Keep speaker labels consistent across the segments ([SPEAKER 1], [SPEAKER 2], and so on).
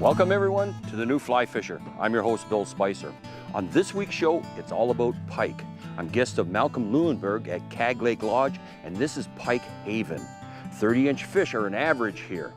[SPEAKER 1] Welcome everyone to the New Fly Fisher. I'm your host, Bill Spicer. On this week's show, it's all about pike. I'm guest of Malcolm Leuenberger at Cag Lake Lodge, and this is Pike Haven. 30-inch fish are an average here.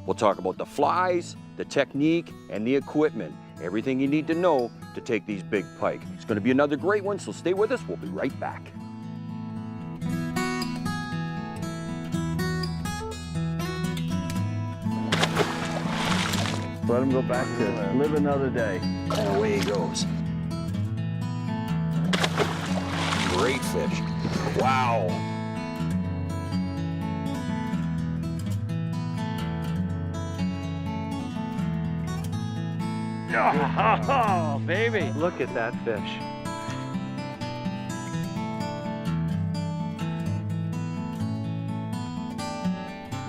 [SPEAKER 1] We'll talk about the flies, the technique, and the equipment. Everything you need to know to take these big pike. It's going to be another great one, so stay with us. We'll be right back.
[SPEAKER 2] Let him go back to live another day.
[SPEAKER 1] And away he goes. Great fish. Wow.
[SPEAKER 2] Oh, baby. Look at that fish.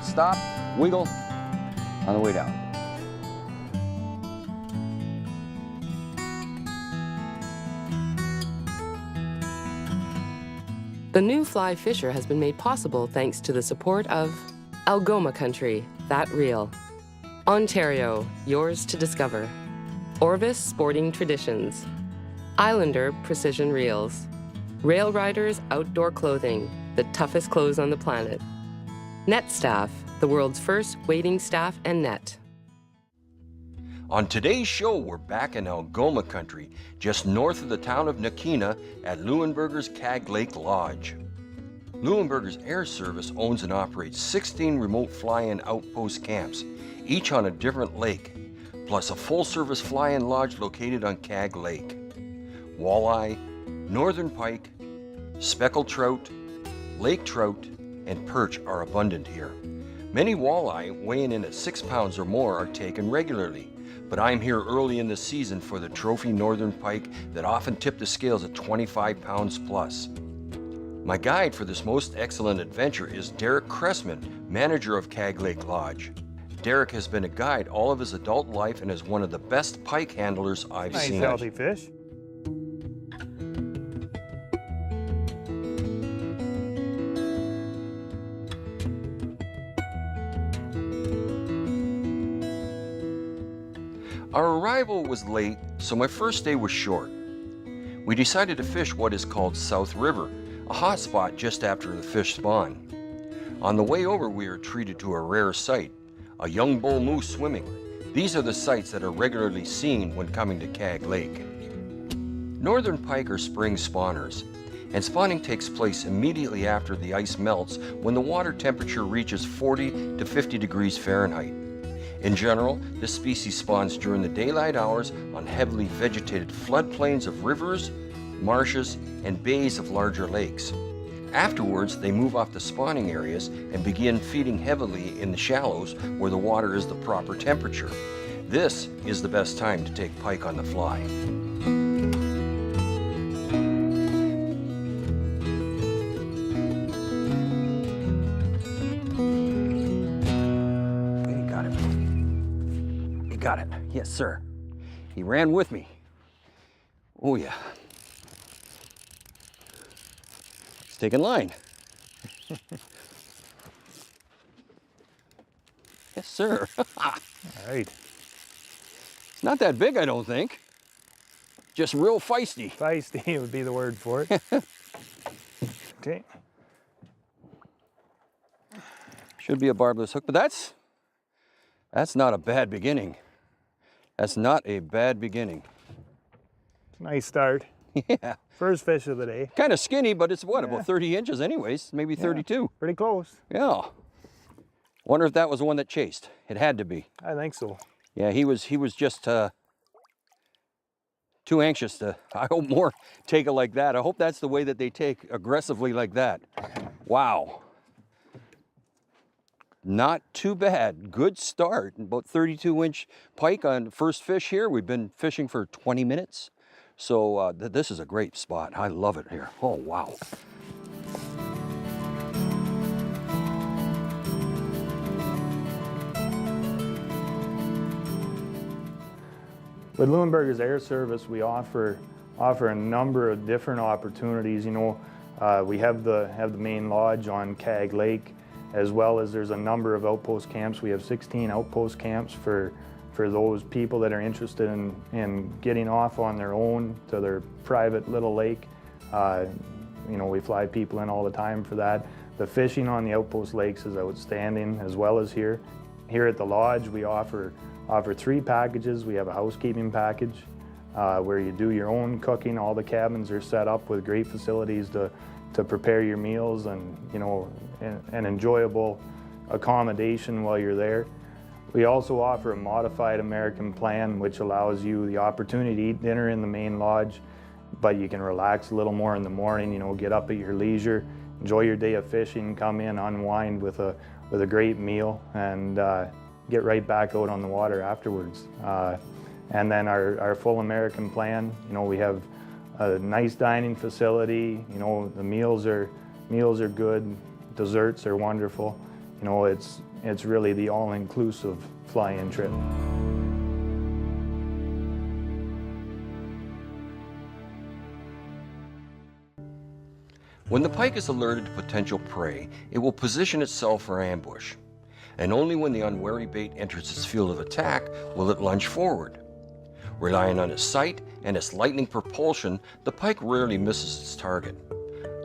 [SPEAKER 1] Stop, wiggle, on the way down.
[SPEAKER 3] The New Fly Fisher has been made possible thanks to the support of Algoma Country, that real. Ontario, yours to discover. Orvis Sporting Traditions. Islander Precision Reels. Rail Riders Outdoor Clothing, the toughest clothes on the planet. Net Staff, the world's first wading staff and net.
[SPEAKER 1] On today's show, we're back in Algoma country, just north of the town of Nakina at Leuenberger's Cag Lake Lodge. Leuenberger's Air Service owns and operates 16 remote fly-in outpost camps, each on a different lake, plus a full-service fly-in lodge located on Cag Lake. Walleye, northern pike, speckled trout, lake trout, and perch are abundant here. Many walleye weighing in at 6 pounds or more are taken regularly, but I'm here early in the season for the trophy northern pike that often tip the scales at 25 pounds plus. My guide for this most excellent adventure is Derrick Cressman, manager of Cag Lake Lodge. Derrick has been a guide all of his adult life and is one of the best pike handlers I've seen.
[SPEAKER 2] Nice healthy fish.
[SPEAKER 1] Our arrival was late, so my first day was short. We decided to fish what is called South River, a hot spot just after the fish spawn. On the way over, we were treated to a rare sight, a young bull moose swimming. These are the sights that are regularly seen when coming to Cag Lake. Northern pike are spring spawners, and spawning takes place immediately after the ice melts when the water temperature reaches 40 to 50 degrees Fahrenheit. In general, this species spawns during the daylight hours on heavily vegetated floodplains of rivers, marshes, and bays of larger lakes. Afterwards, they move off the spawning areas and begin feeding heavily in the shallows where the water is the proper temperature. This is the best time to take pike on the fly. Got it. Yes, sir. He ran with me. Oh, yeah. He's taking line. Yes, sir.
[SPEAKER 2] All right.
[SPEAKER 1] It's not that big, I don't think. Just real feisty.
[SPEAKER 2] Feisty would be the word for it. Okay.
[SPEAKER 1] Should be a barbless hook, but that's not a bad beginning. That's not a bad beginning.
[SPEAKER 2] Nice start.
[SPEAKER 1] Yeah.
[SPEAKER 2] First fish of the day.
[SPEAKER 1] Kind of skinny, but it's what,
[SPEAKER 2] Yeah.
[SPEAKER 1] about 30 inches anyways, maybe 32.
[SPEAKER 2] Pretty close.
[SPEAKER 1] Yeah. Wonder if that was the one that chased. It had to be.
[SPEAKER 2] I think so.
[SPEAKER 1] Yeah, he was just too anxious to, I hope more take it like that. I hope that's the way that they take aggressively like that. Wow. Not too bad. Good start. About 32-inch pike on first fish here. We've been fishing for 20 minutes. So this is a great spot. I love it here. Oh, wow.
[SPEAKER 2] With Leuenberger's Air Service, we offer a number of different opportunities. You know, we have the main lodge on Cag Lake, as well as there's a number of outpost camps. We have 16 outpost camps for for those people that are interested in getting off on their own to their private little lake. You know, we fly people in all the time for that. The fishing on the Outpost lakes is outstanding, as well as here. Here at the lodge, we offer 3 packages. We have a housekeeping package where you do your own cooking. All the cabins are set up with great facilities to prepare your meals and, you know, an enjoyable accommodation while you're there. We also offer a modified American plan, which allows you the opportunity to eat dinner in the main lodge, but you can relax a little more in the morning, you know, get up at your leisure, enjoy your day of fishing, come in, unwind with a great meal, and get right back out on the water afterwards. And then our full American plan, you know, we have a nice dining facility, you know, the meals are good, desserts are wonderful. You know, it's really the all-inclusive fly-in trip.
[SPEAKER 1] When the pike is alerted to potential prey, it will position itself for ambush. And only when the unwary bait enters its field of attack will it lunge forward. Relying on its sight and its lightning propulsion, the pike rarely misses its target.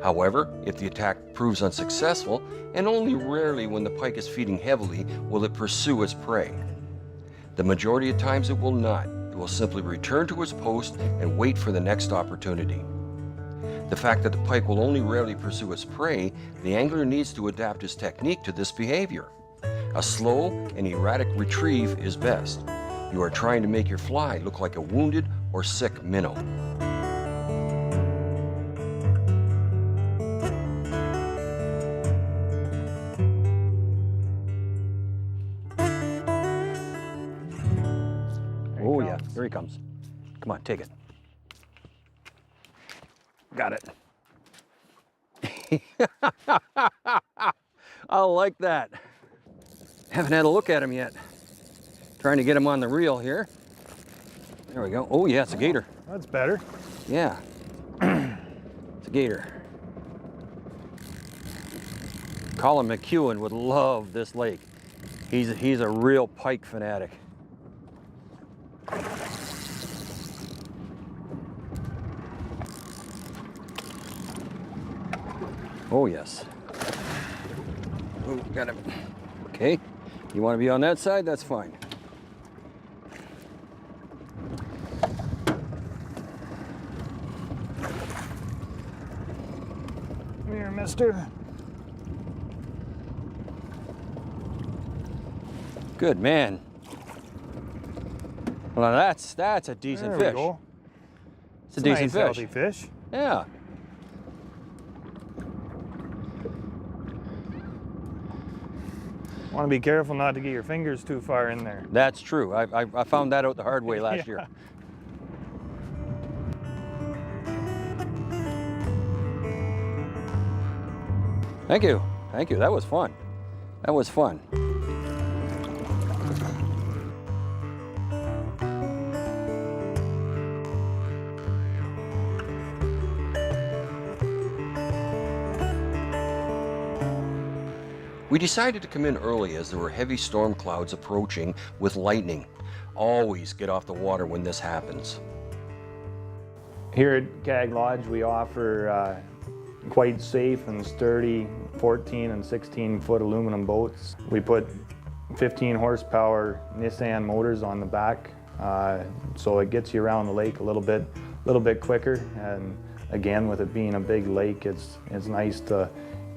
[SPEAKER 1] However, if the attack proves unsuccessful, and only rarely when the pike is feeding heavily, will it pursue its prey. The majority of times it will not. It will simply return to its post and wait for the next opportunity. The fact that the pike will only rarely pursue its prey, the angler needs to adapt his technique to this behavior. A slow and erratic retrieve is best. You are trying to make your fly look like a wounded or sick minnow. Oh yeah, here he comes. Come on, take it. Got it. I like that. Haven't had a look at him yet. Trying to get him on the reel here. There we go. Oh yeah, it's a gator.
[SPEAKER 2] That's better.
[SPEAKER 1] Yeah, it's a gator. Colin McEwen would love this lake. He's a real pike fanatic. Oh yes. Oh, got him. Okay, you want to be on that side? That's fine.
[SPEAKER 2] Come here, mister.
[SPEAKER 1] Good man. Well, now that's a decent
[SPEAKER 2] There
[SPEAKER 1] fish.
[SPEAKER 2] we go.
[SPEAKER 1] It's a decent
[SPEAKER 2] nice,
[SPEAKER 1] fish.
[SPEAKER 2] healthy fish.
[SPEAKER 1] Yeah.
[SPEAKER 2] Want to be careful not to get your fingers too far in there.
[SPEAKER 1] That's true. I found that out the hard way last year. Thank you. Thank you. That was fun. That was fun. We decided to come in early as there were heavy storm clouds approaching with lightning. Always get off the water when this happens.
[SPEAKER 2] Here at Cag Lodge, we offer quite safe and sturdy 14 and 16 foot aluminum boats. We put 15 horsepower Nissan motors on the back, so it gets you around the lake a little bit quicker. And again, with it being a big lake, it's nice to,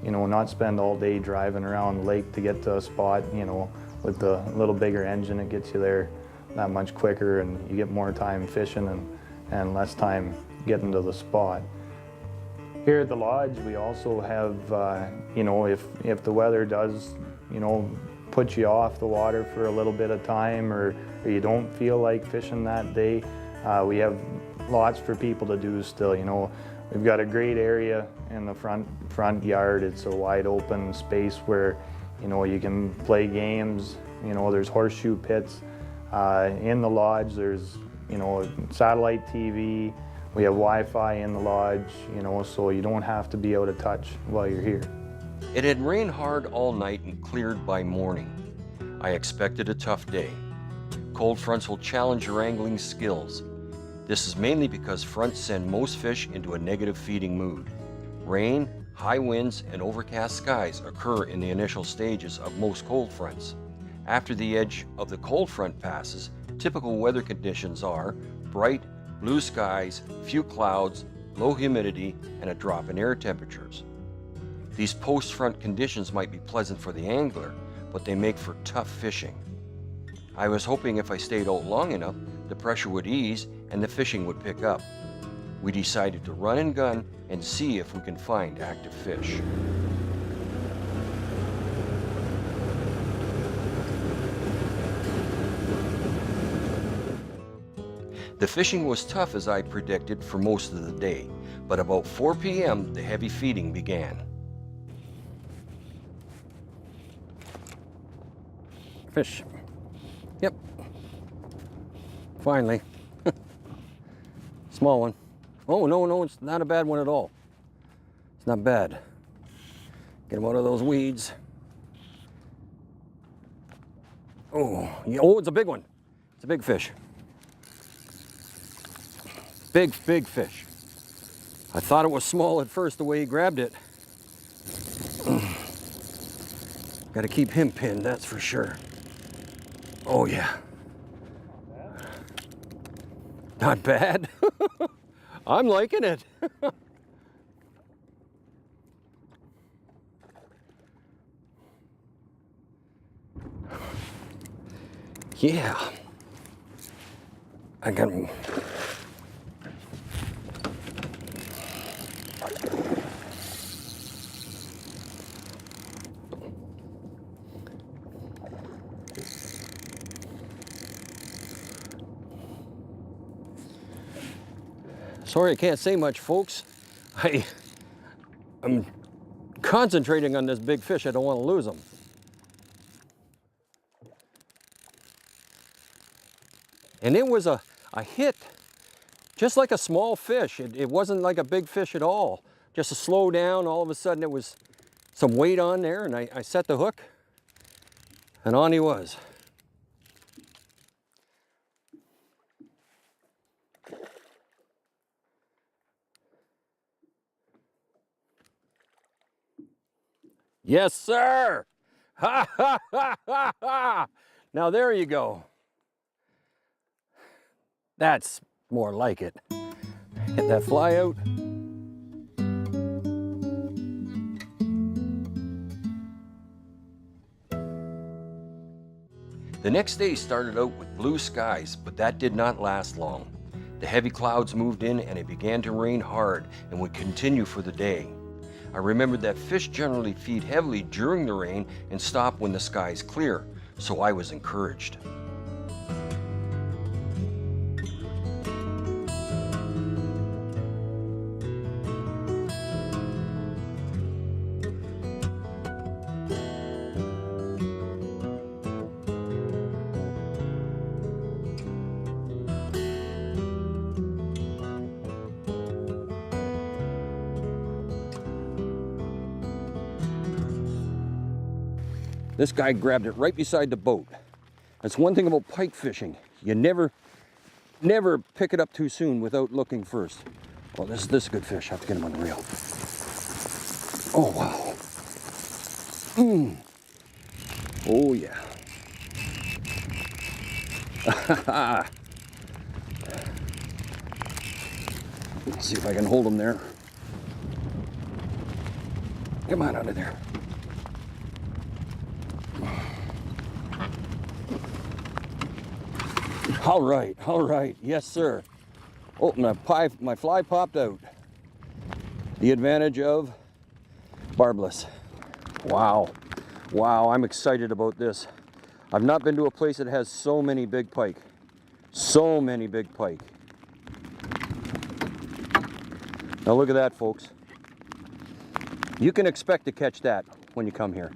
[SPEAKER 2] you know, not spend all day driving around the lake to get to a spot. You know, with the little bigger engine, it gets you there that much quicker, and you get more time fishing and less time getting to the spot. Here at the lodge, we also have, you know, if the weather does, you know, put you off the water for a little bit of time, or you don't feel like fishing that day, we have lots for people to do still. You know, we've got a great area in the front yard. It's a wide open space where, you know, you can play games. You know, there's horseshoe pits. In the lodge, there's, you know, satellite TV. We have Wi-Fi in the lodge, you know, so you don't have to be out of touch while you're here.
[SPEAKER 1] It had rained hard all night and cleared by morning. I expected a tough day. cold fronts will challenge your angling skills. This is mainly because fronts send most fish into a negative feeding mood. Rain, high winds, and overcast skies occur in the initial stages of most cold fronts. After the edge of the cold front passes, typical weather conditions are bright, blue skies, few clouds, low humidity, and a drop in air temperatures. These post-front conditions might be pleasant for the angler, but they make for tough fishing. I was hoping if I stayed out long enough, the pressure would ease and the fishing would pick up. We decided to run and gun and see if we can find active fish. The fishing was tough as I predicted for most of the day, but about 4 p.m. the heavy feeding began.
[SPEAKER 4] Fish. Yep. Finally. Small one. Oh, no, it's not a bad one at all. It's not bad. Get him out of those weeds. Oh, yeah. Oh, it's a big one. It's a big fish. Big fish. I thought it was small at first the way he grabbed it. Got to keep him pinned, that's for sure. Oh yeah. Not bad. I'm liking it. Yeah. I got him. Sorry I can't say much, folks. I'm concentrating on this big fish. I don't want to lose him. And it was a hit, just like a small fish. It wasn't like a big fish at all. Just a slow down, all of a sudden it was some weight on there, and I set the hook, and on he was. Yes, sir! Ha, ha, ha, ha, ha! Now there you go. That's more like it. Get that fly out.
[SPEAKER 1] The next day started out with blue skies, but that did not last long. The heavy clouds moved in and it began to rain hard and would continue for the day. I remembered that fish generally feed heavily during the rain and stop when the skies clear, so I was encouraged.
[SPEAKER 4] This guy grabbed it right beside the boat. That's one thing about pike fishing. You never pick it up too soon without looking first. Oh, this is a good fish. I have to get him on the reel. Oh, wow. Oh, yeah. Let's see if I can hold him there. Come on out of there. All right, yes sir. Oh, my fly popped out. The advantage of barbless. Wow, I'm excited about this. I've not been to a place that has so many big pike. So many big pike. Now look at that, folks. You can expect to catch that when you come here.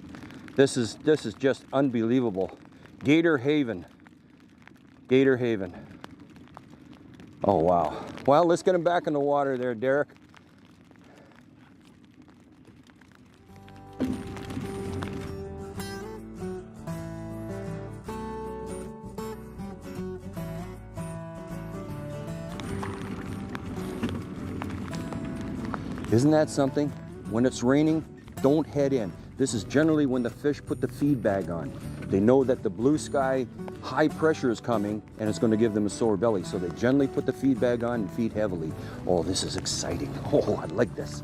[SPEAKER 4] This is just unbelievable. Gator Haven. Gator Haven. Oh, wow. Well, let's get him back in the water there, Derrick. Isn't that something? When it's raining, don't head in. This is generally when the fish put the feed bag on. They know that the blue sky high pressure is coming and it's going to give them a sore belly. So they generally put the feed bag on and feed heavily. Oh, this is exciting. Oh, I like this.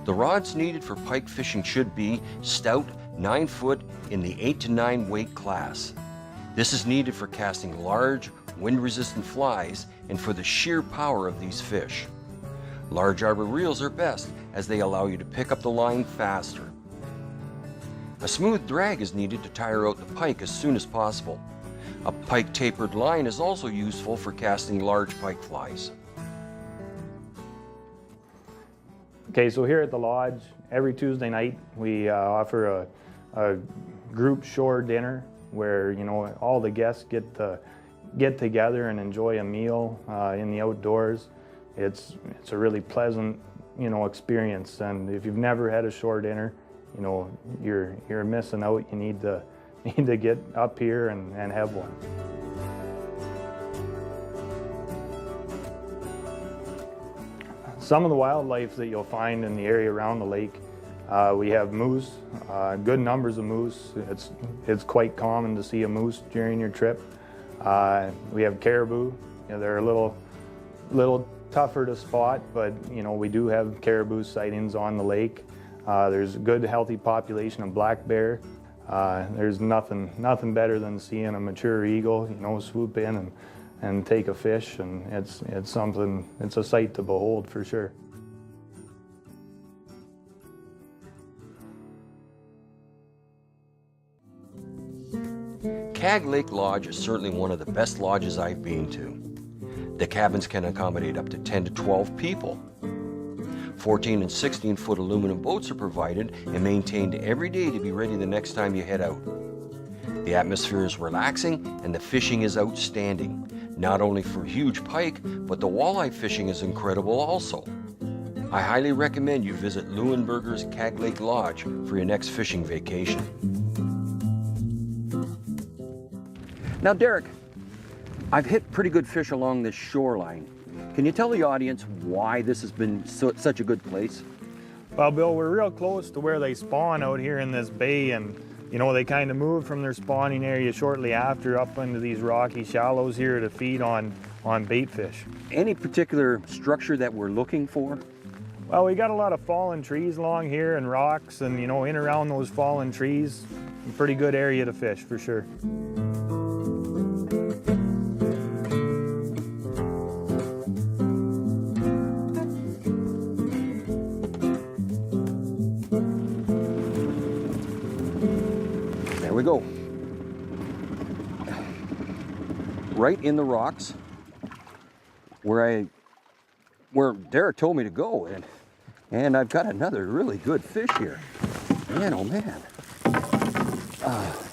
[SPEAKER 1] The rods needed for pike fishing should be stout, 9 foot in the 8 to 9 weight class. This is needed for casting large, wind-resistant flies and for the sheer power of these fish. Large arbor reels are best as they allow you to pick up the line faster. A smooth drag is needed to tire out the pike as soon as possible. A pike tapered line is also useful for casting large pike flies.
[SPEAKER 2] Okay, so here at the lodge, every Tuesday night we offer a group shore dinner where, you know, all the guests get together and enjoy a meal in the outdoors. It's a really pleasant, you know, experience, and if you've never had a shore dinner, you know, you're missing out. You need to get up here and have one. Some of the wildlife that you'll find in the area around the lake, we have moose, good numbers of moose. It's quite common to see a moose during your trip. We have caribou. You know, they're a little tougher to spot, but you know, we do have caribou sightings on the lake. There's a good healthy population of black bear. There's nothing better than seeing a mature eagle, you know, swoop in and take a fish, and it's a sight to behold for sure.
[SPEAKER 1] Cag Lake Lodge is certainly one of the best lodges I've been to. The cabins can accommodate up to 10 to 12 people. 14 and 16 foot aluminum boats are provided and maintained every day to be ready the next time you head out. The atmosphere is relaxing and the fishing is outstanding, not only for huge pike, but the walleye fishing is incredible also. I highly recommend you visit Leuenberger's Cag Lake Lodge for your next fishing vacation.
[SPEAKER 4] Now, Derrick, I've hit pretty good fish along this shoreline. Can you tell the audience why this has been such a good place?
[SPEAKER 2] Well, Bill, we're real close to where they spawn out here in this bay, and you know, they kind of move from their spawning area shortly after up into these rocky shallows here to feed on bait fish. Any
[SPEAKER 4] particular structure that we're looking for?
[SPEAKER 2] Well, we got a lot of fallen trees along here and rocks, and you know, in around those fallen trees, a pretty good area to fish for sure.
[SPEAKER 4] There we go. Right in the rocks where Derrick told me to go, and I've got another really good fish here. Man, oh man. Oh.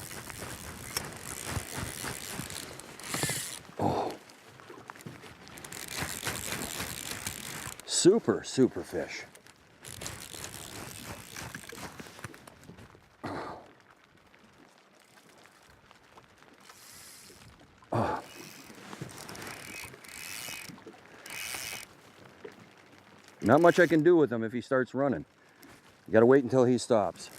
[SPEAKER 4] Super fish. Not much I can do with him if he starts running. You gotta wait until he stops.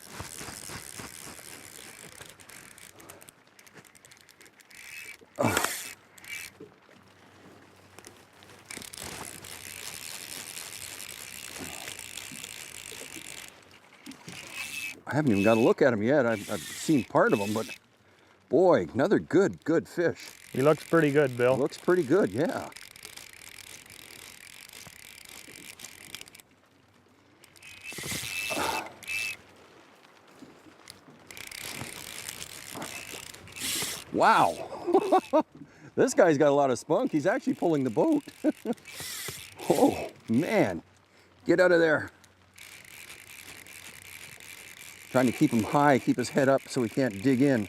[SPEAKER 4] I haven't even got a look at him yet. I've seen part of him, but boy, another good fish.
[SPEAKER 2] He looks pretty good, Bill.
[SPEAKER 4] Looks pretty good, yeah. Wow, this guy's got a lot of spunk. He's actually pulling the boat. Oh, man, get out of there. Trying to keep him high, keep his head up so he can't dig in.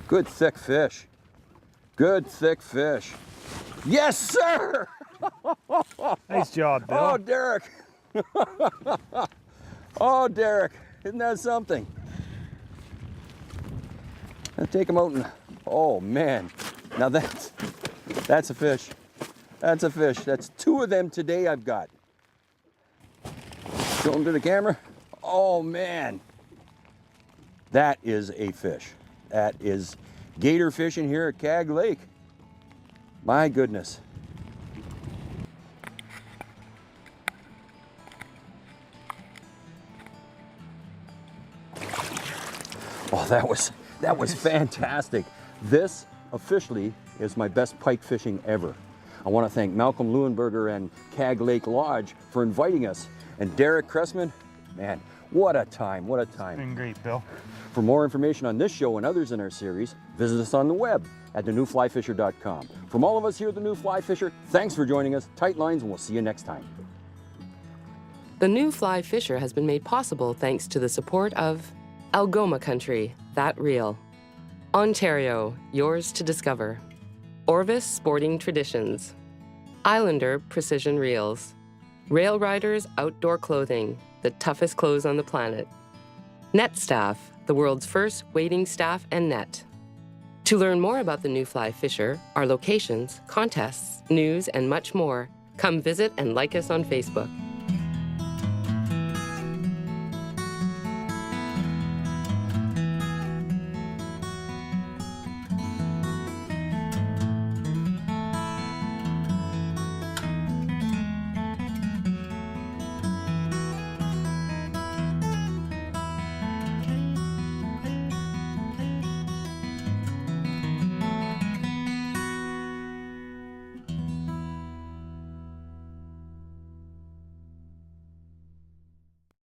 [SPEAKER 4] Good thick fish. Good thick fish. Yes, sir!
[SPEAKER 2] Nice job, Bill.
[SPEAKER 4] Oh, Derrick. Oh, Derrick, isn't that something? Let's take him out and, oh man. Now that's a fish. That's a fish. That's 2 of them today I've got. Show them to the camera. Oh man. That is a fish. That is gator fishing here at Cag Lake. My goodness. Oh, that was fantastic. This officially is my best pike fishing ever. I want to thank Malcolm Leuenberger and Cag Lake Lodge for inviting us. And Derrick Cressman, man, what a time, what a time.
[SPEAKER 2] Been great, Bill.
[SPEAKER 4] For more information on this show and others in our series, visit us on the web at thenewflyfisher.com. From all of us here at The New Fly Fisher, thanks for joining us. Tight lines, and we'll see you next time.
[SPEAKER 3] The New Fly Fisher has been made possible thanks to the support of Algoma Country, that real. Ontario, yours to discover. Orvis Sporting Traditions. Islander Precision Reels. Rail Riders Outdoor Clothing, the toughest clothes on the planet. Net Staff, the world's first wading staff and net. To learn more about the New Fly Fisher, our locations, contests, news, and much more, come visit and like us on Facebook.